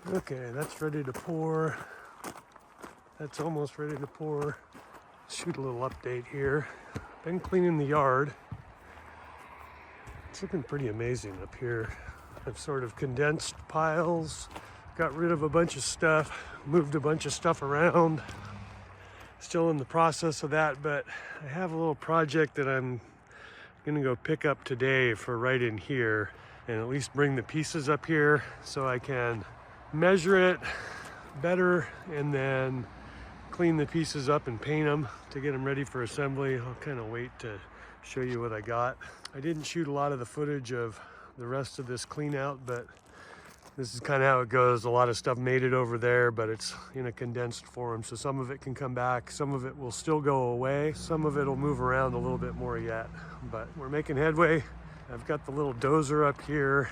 Okay, that's ready to pour. That's almost ready to pour. Shoot a little update here. Been cleaning the yard. It's looking pretty amazing up here. I've sort of condensed piles, got rid of a bunch of stuff, moved a bunch of stuff around. Still in the process of that, but I have a little project that I'm gonna go pick up today for right in here and at least bring the pieces up here so I can measure it better and then clean the pieces up and paint them to get them ready for assembly. I'll kind of wait to show you what I got. I didn't shoot a lot of the footage of the rest of this clean out, but this is kind of how it goes. A lot of stuff made it over there, but it's in a condensed form. So some of it can come back, some of it will still go away, some of it will move around a little bit more yet, but we're making headway. I've got the little dozer up here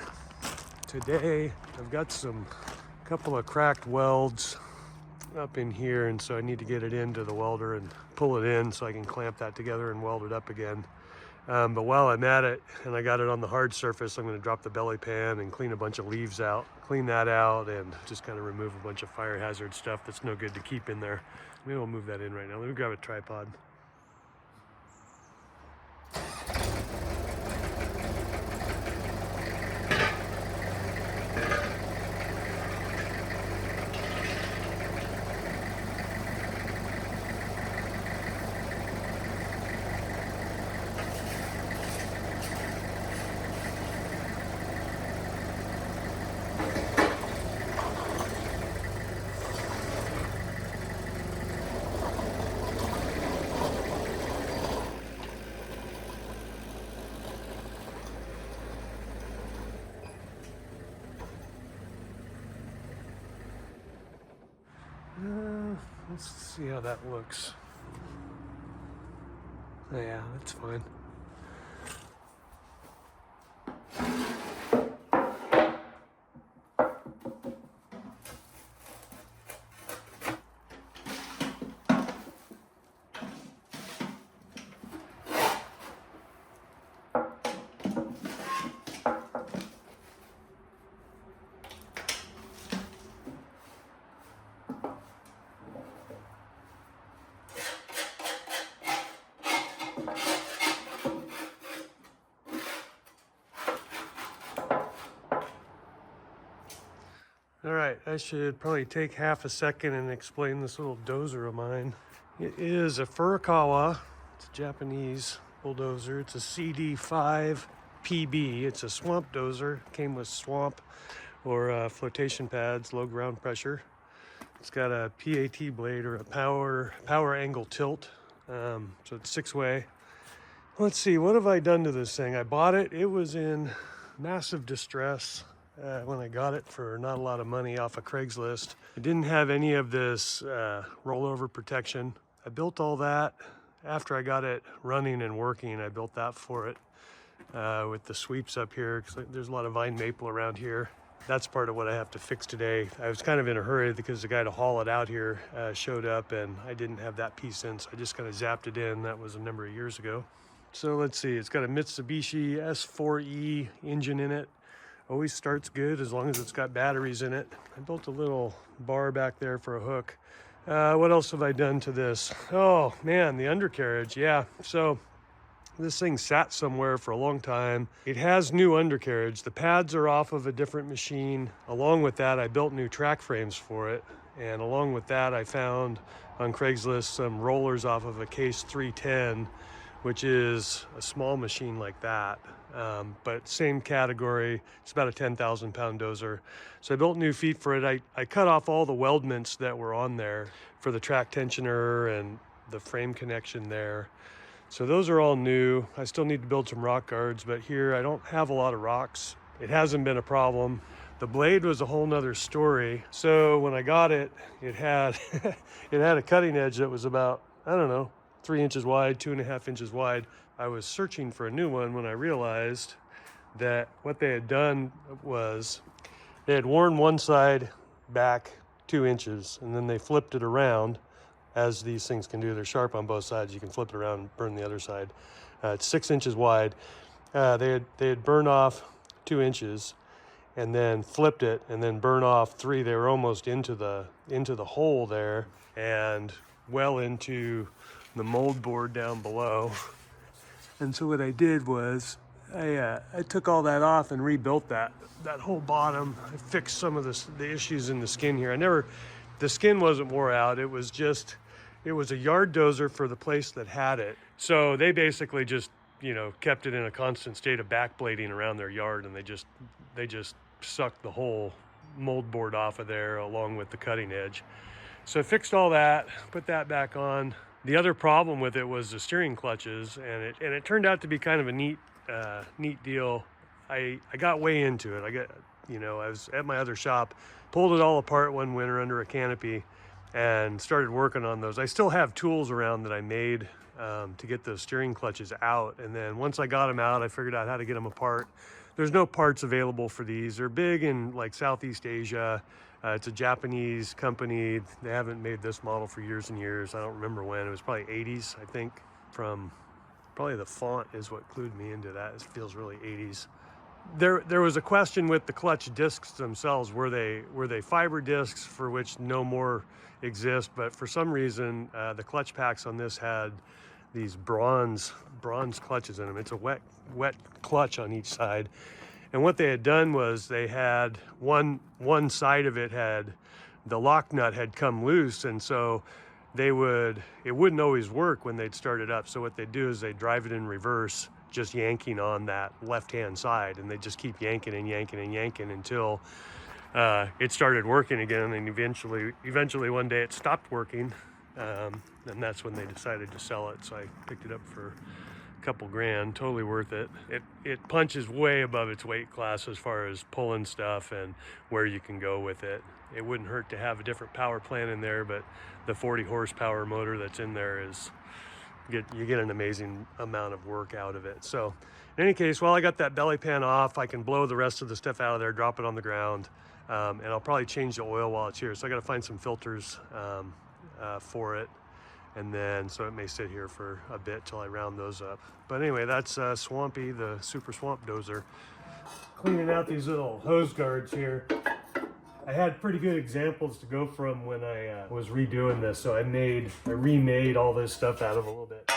today. I've got a couple of cracked welds up in here, and so I need to get it into the welder and pull it in so I can clamp that together and weld it up again. But while I'm at it and I got it on the hard surface, I'm going to drop the belly pan and clean a bunch of leaves out, clean that out, and just kind of remove a bunch of fire hazard stuff that's no good to keep in there. Maybe we'll move that in right now. Let me grab a tripod. Let's see how that looks. Oh, yeah, that's fine. All right, I should probably take half a second and explain this little dozer of mine. It is a Furukawa. It's a Japanese bulldozer. It's a CD5 PB. It's a swamp dozer. Came with swamp or flotation pads, low ground pressure. It's got a PAT blade or a power angle tilt. So it's 6-way. Let's see, what have I done to this thing? I bought it. It was in massive distress when I got it for not a lot of money off of Craigslist. It didn't have any of this rollover protection. I built all that after I got it running and working. I built that for it with the sweeps up here because there's a lot of vine maple around here. That's part of what I have to fix today. I was kind of in a hurry because the guy to haul it out here showed up and I didn't have that piece in, so I just kind of zapped it in. That was a number of years ago. So let's see, it's got a Mitsubishi S4E engine in it. Always starts good as long as it's got batteries in it. I built a little bar back there for a hook. What else have I done to this? Oh man, the undercarriage, yeah. So this thing sat somewhere for a long time. It has new undercarriage. The pads are off of a different machine. Along with that, I built new track frames for it. And along with that, I found on Craigslist some rollers off of a Case 310, which is a small machine like that. But same category. It's about a 10,000 pound dozer. So I built new feet for it. I cut off all the weldments that were on there for the track tensioner and the frame connection there. So those are all new. I still need to build some rock guards, but here I don't have a lot of rocks. It hasn't been a problem. The blade was a whole nother story. So when I got it, it had it had a cutting edge that was about, I don't know, 3 inches wide, 2.5 inches wide. I was searching for a new one when I realized that what they had done was they had worn one side back 2 inches and then they flipped it around, as these things can do. They're sharp on both sides. You can flip it around and burn the other side. It's 6 inches wide. They had burned off 2 inches and then flipped it and then burn off 3. They were almost into the hole there and well into the mold board down below. And so what I did was I took all that off and rebuilt that whole bottom. I fixed some of the issues in the skin here. The skin wasn't wore out. It was a yard dozer for the place that had it. So they basically just, you know, kept it in a constant state of backblading around their yard, and they just sucked the whole mold board off of there along with the cutting edge. So I fixed all that, put that back on. The other problem with it was the steering clutches, and it turned out to be kind of a neat deal. I got way into it. I was at my other shop, pulled it all apart one winter under a canopy and started working on those. I still have tools around that I made to get those steering clutches out. And then once I got them out, I figured out how to get them apart. There's no parts available for these. They're big in like Southeast Asia. It's a Japanese company. They haven't made this model for years and years. I don't remember when. It was probably 80s, I think. From probably the font is what clued me into that. It feels really 80s. There was a question with the clutch discs themselves. Were they fiber discs, for which no more exist? But for some reason, the clutch packs on this had these bronze clutches in them. It's a wet clutch on each side. And what they had done was they had one side of it had the lock nut had come loose, and so it wouldn't always work when they'd start it up. So what they'd do is they'd drive it in reverse, just yanking on that left-hand side, and they just keep yanking and yanking and yanking until it started working again. And eventually one day it stopped working, and that's when they decided to sell it. So I picked it up for a couple grand. Totally worth it. It punches way above its weight class as far as pulling stuff and where you can go with it. It wouldn't hurt to have a different power plant in there, but the 40 horsepower motor that's in there you get an amazing amount of work out of it. So in any case, while I got that belly pan off, I can blow the rest of the stuff out of there, drop it on the ground, and I'll probably change the oil while it's here. So I got to find some filters for it, and then so it may sit here for a bit till I round those up. But anyway, that's Swampy, the Super Swamp Dozer, cleaning out these little hose guards here. I had pretty good examples to go from when I was redoing this, so I remade all this stuff out of a little bit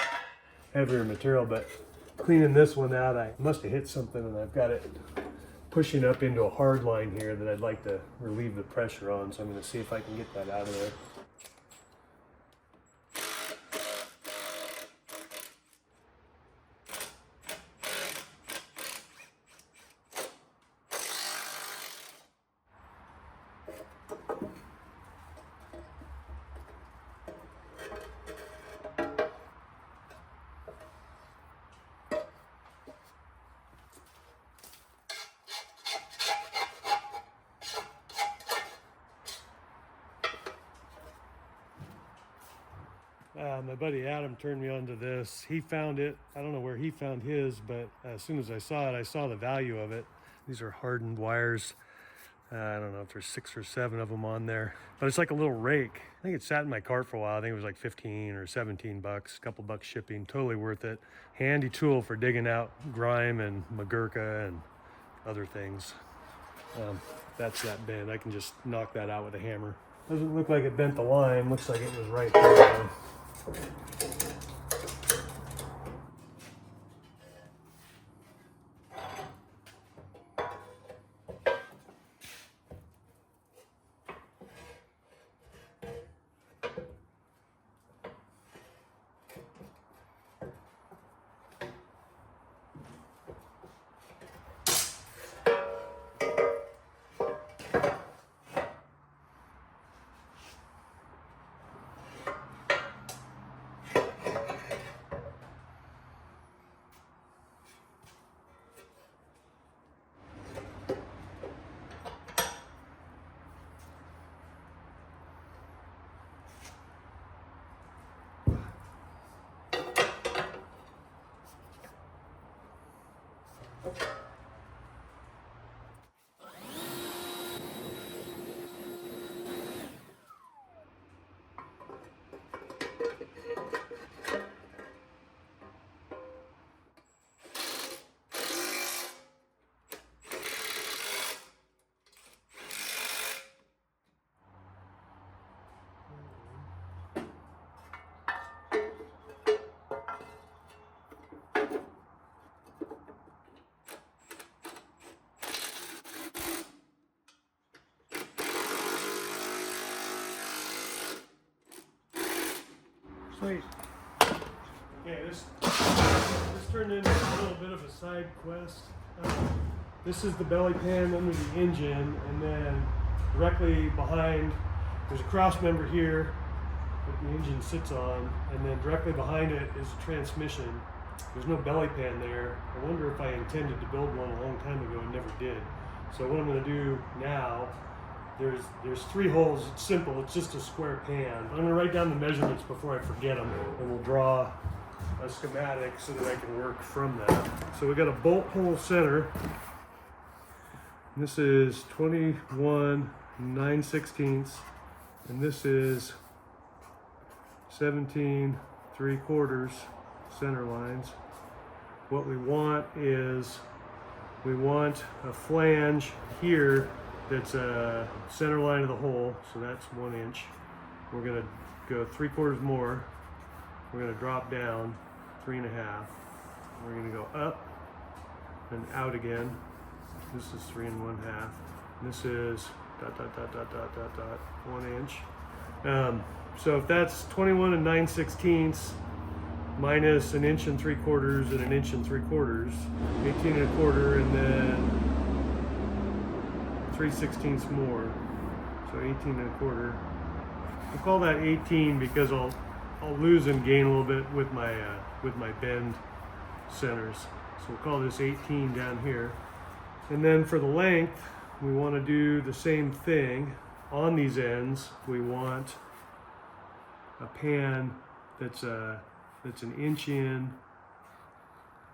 heavier material. But cleaning this one out, I must have hit something, and I've got it pushing up into a hard line here that I'd like to relieve the pressure on. So I'm going to see if I can get that out of there. My buddy Adam turned me onto this. He found it. I don't know where he found his, but as soon as I saw it, I saw the value of it. These are hardened wires. I don't know if there's 6 or 7 of them on there, but it's like a little rake. I think it sat in my cart for a while. I think it was like 15 or 17 bucks, a couple bucks shipping. Totally worth it. Handy tool for digging out grime and magurka and other things. That's that bend. I can just knock that out with a hammer. Doesn't look like it bent the line. Looks like it was right there. Sweet. Okay, this turned into a little bit of a side quest. This is the belly pan under the engine, and then directly behind, there's a cross member here that the engine sits on, and then directly behind it is a transmission. There's no belly pan there. I wonder if I intended to build one a long time ago and never did. So what I'm going to do now, there's 3 holes. It's simple. It's just a square pan. I'm going to write down the measurements before I forget them, and we'll draw a schematic so that I can work from that. So we got a bolt hole center. This is 21 9/16, and this is 17 3/4 center lines. What we want is, we want a flange here that's a center line of the hole, so that's 1 inch. We're gonna go 3/4 more. We're gonna drop down 3.5. We're gonna go up and out again. This is 3 1/2. This is ... 1 inch. So if that's 21 9/16 minus 1 3/4 and 1 3/4, 18 1/4, and then 3/16 more. So 18 1/4. We'll call that 18 because I'll lose and gain a little bit with my bend centers. So we'll call this 18 down here. And then for the length, we want to do the same thing. On these ends, we want a pan that's an inch in,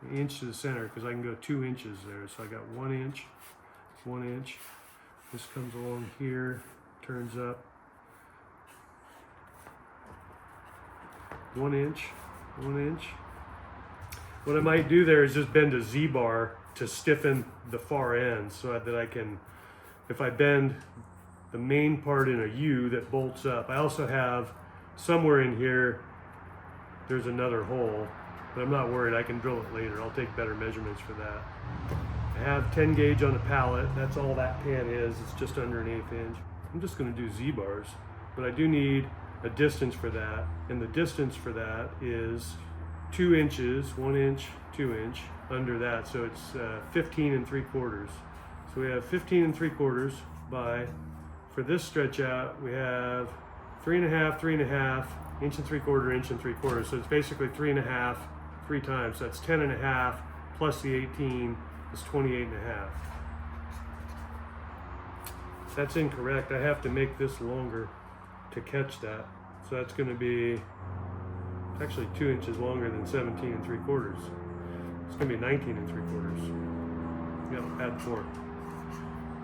an inch to the center, because I can go 2 inches there. So I got 1 inch, 1 inch. This comes along here, turns up 1 inch, 1 inch. What I might do there is just bend a Z-bar to stiffen the far end, so that I can, if I bend the main part in a U that bolts up. I also have somewhere in here, there's another hole, but I'm not worried. I can drill it later. I'll take better measurements for that. I have 10 gauge on the pallet. That's all that pan is. It's just under an 1/8 inch. I'm just going to do Z-bars, but I do need a distance for that, and the distance for that is 2 inches, 1 inch, 2 inch under that, so it's 15 3/4. So we have 15 3/4 by, for this stretch out, we have 3.5, 3.5, 1 3/4, 1 3/4. So it's basically 3.5, 3 times. So that's 10.5 plus the 18 is 28.5. That's incorrect. I have to make this longer to catch that. So that's going to be actually 2 inches longer than 17 3/4. It's going to be 19 3/4. Yeah, add 4.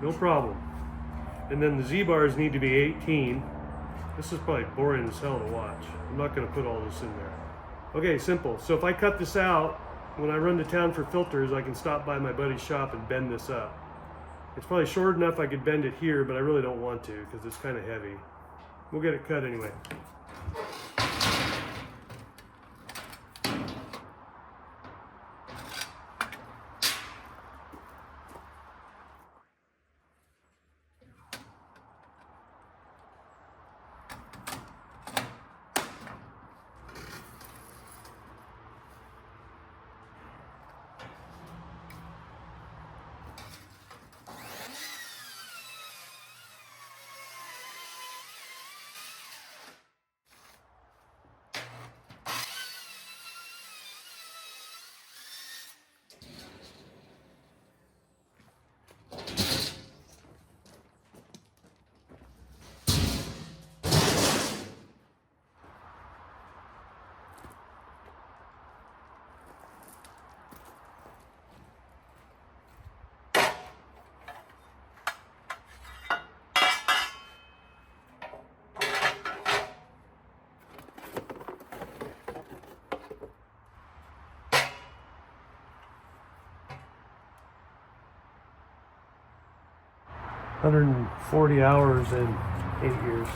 No problem. And then the Z-bars need to be 18. This is probably boring as hell to watch. I'm not going to put all this in there. Okay, simple. So if I cut this out, when I run to town for filters, I can stop by my buddy's shop and bend this up. It's probably short enough I could bend it here, but I really don't want to because it's kind of heavy. We'll get it cut anyway. $140 hours in 8 years.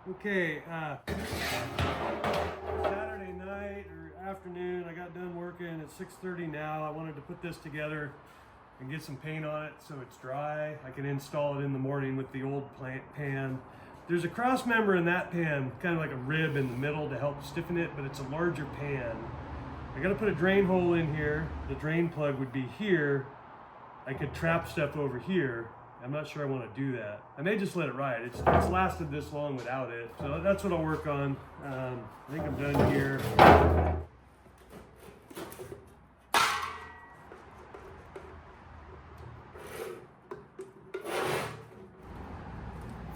Okay, Saturday night or afternoon, I got done working at 6:30 now. I wanted to put this together and get some paint on it so it's dry. I can install it in the morning with the old pan. There's a cross member in that pan, kind of like a rib in the middle to help stiffen it, but it's a larger pan. I gotta put a drain hole in here. The drain plug would be here. I could trap stuff over here. I'm not sure I want to do that. I may just let it ride. It's lasted this long without it. So that's what I'll work on. I think I'm done here.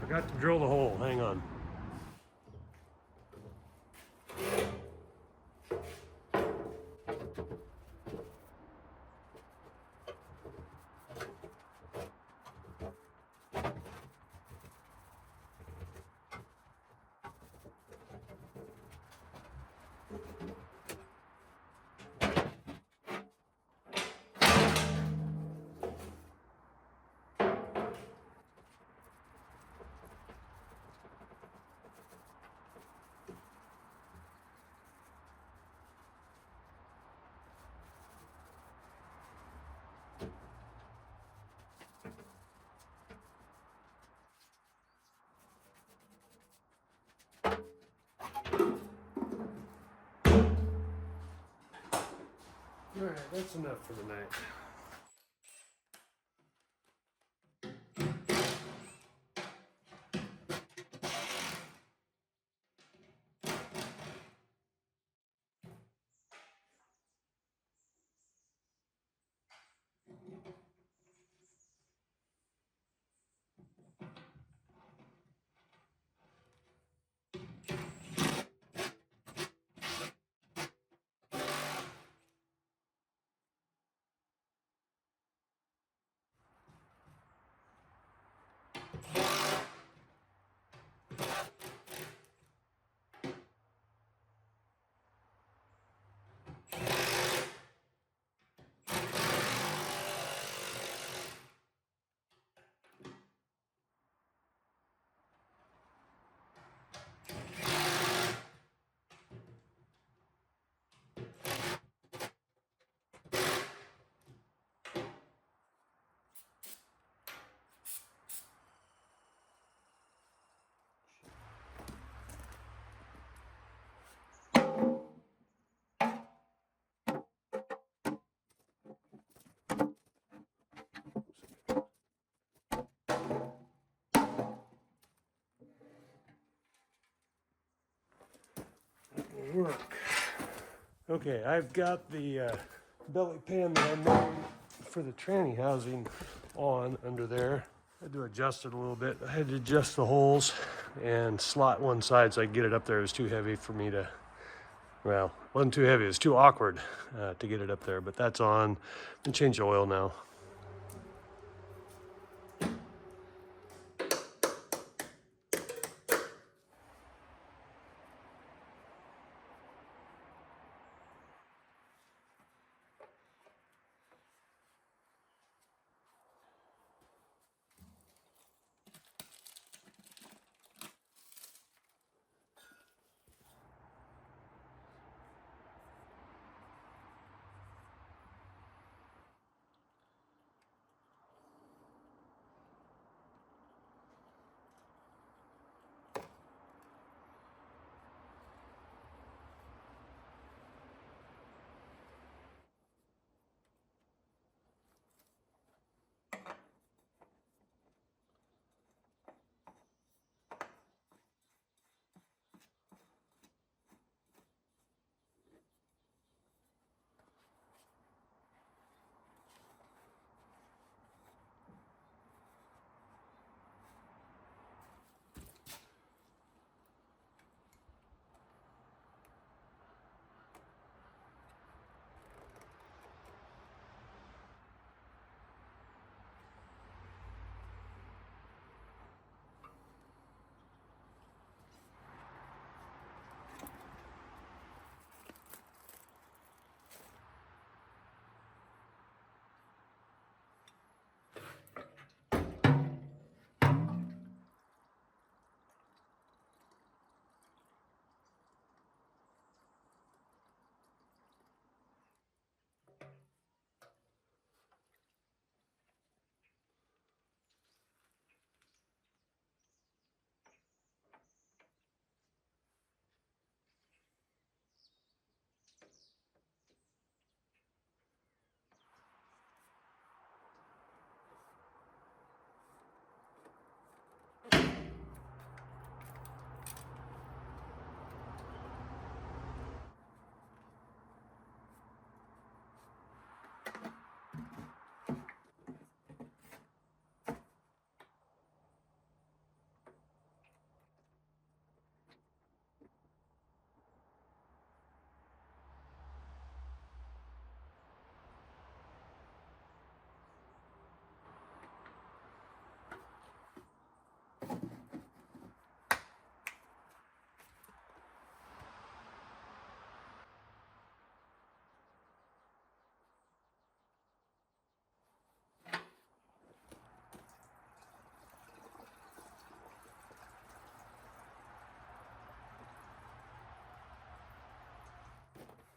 Forgot to drill the hole. Hang on. All right, that's enough for the night. Work. Okay, I've got the belly pan that I made for the tranny housing on under there. I had to adjust it a little bit. I had to adjust the holes and slot one side so I could get it up there. It was too heavy for me to, well, it wasn't too heavy. It was too awkward to get it up there, but that's on. And change the oil now.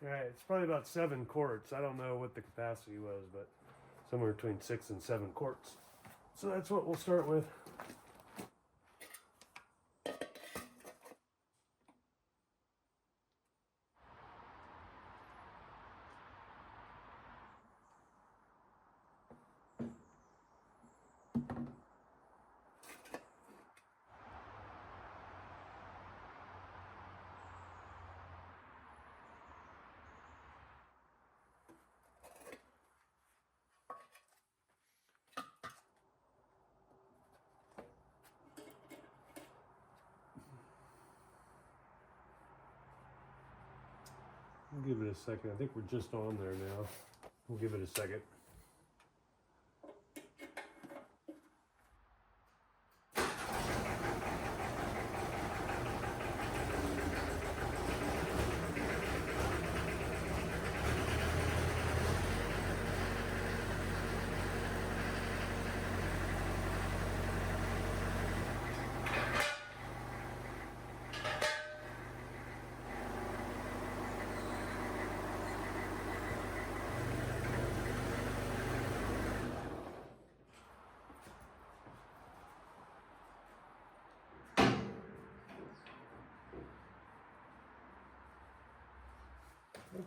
All right, it's probably about 7 quarts. I don't know what the capacity was, but somewhere between 6 and 7 quarts. So that's what we'll start with. We'll give it a second. I think we're just on there now. We'll give it a second.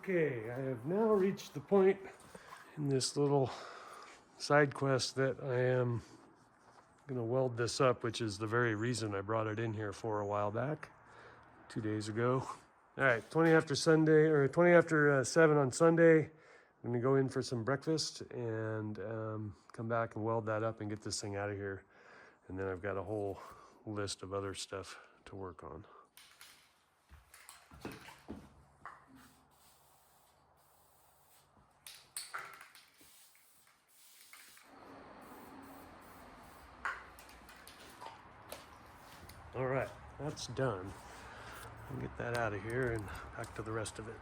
Okay, I have now reached the point in this little side quest that I am going to weld this up, which is the very reason I brought it in here for a while back, 2 days ago. All right, 20 after Sunday, or 20 after 7 on Sunday. I'm going to go in for some breakfast and come back and weld that up and get this thing out of here. And then I've got a whole list of other stuff to work on. All right, that's done. I'll get that out of here and back to the rest of it.